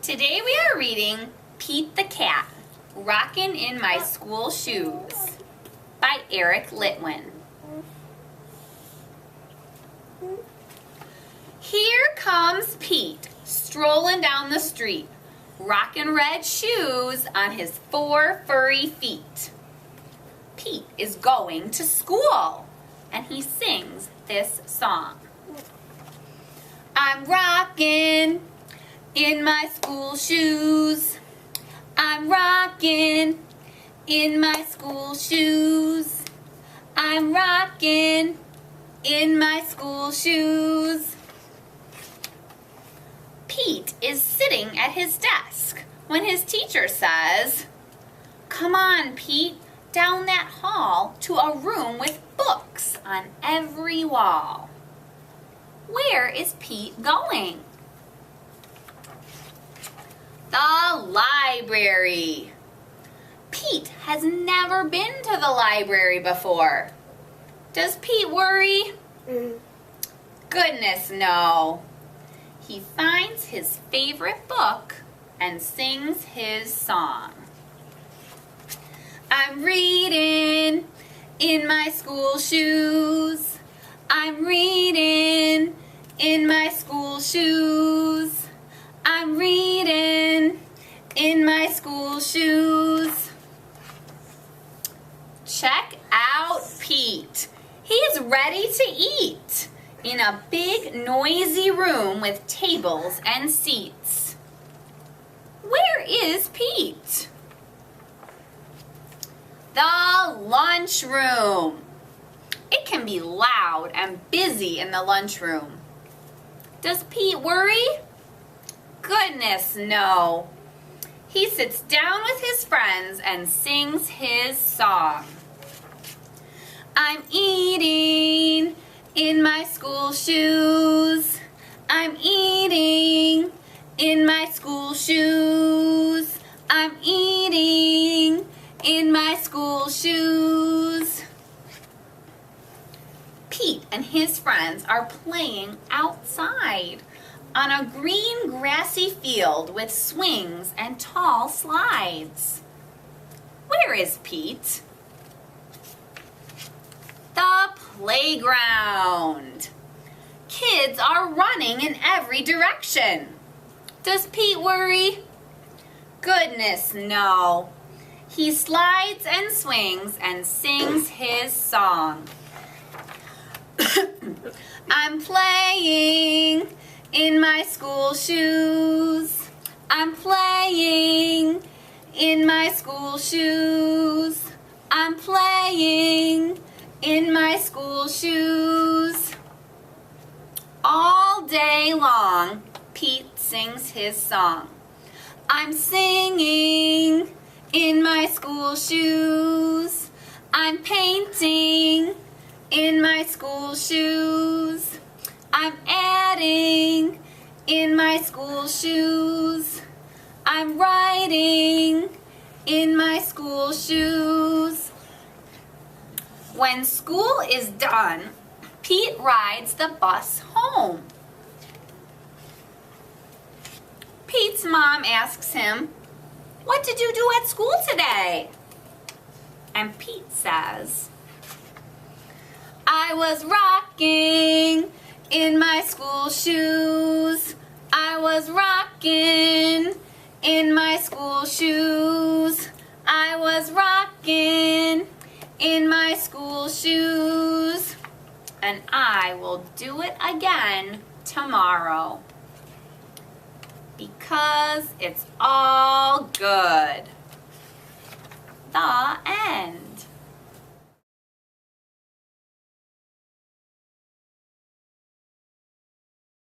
Today we are reading Pete the Cat, Rockin' in My School Shoes by Eric Litwin. Here comes Pete, strolling down the street, rockin' red shoes on his 4 furry feet. Pete is going to school, and he sings this song. I'm rockin' in my school shoes. I'm rockin' in my school shoes. I'm rockin' in my school shoes. Pete is sitting at his desk when his teacher says, "Come on, Pete, down that hall to a room with books on every wall." Where is Pete going? The library. Pete has never been to the library before. Does Pete worry? Goodness, no. He finds his favorite book and sings his song. I'm reading in my school shoes. I'm reading in my school shoes. I'm reading in my school shoes. Check out Pete. He is ready to eat in a big noisy room with tables and seats. Where is Pete? The lunchroom. It can be loud and busy in the lunchroom. Does Pete worry? Goodness, no. He sits down with his friends and sings his song. I'm eating in my school shoes. I'm eating in my school shoes. I'm eating in my school shoes. Pete and his friends are playing outside on a green grassy field with swings and tall slides. Where is Pete? The playground. Kids are running in every direction. Does Pete worry? Goodness, no. He slides and swings and sings his song. I'm playing in my school shoes. I'm playing in my school shoes. I'm playing in my school shoes. All day long, Pete sings his song. I'm singing in my school shoes. I'm painting in my school shoes. I'm adding in my school shoes. I'm writing in my school shoes. When school is done, Pete rides the bus home. Pete's mom asks him, "What did you do at school today?" And Pete says, I was rocking in my school shoes. I was rocking in my school shoes. I was rocking in my school shoes. And I will do it again tomorrow. Because it's all good. The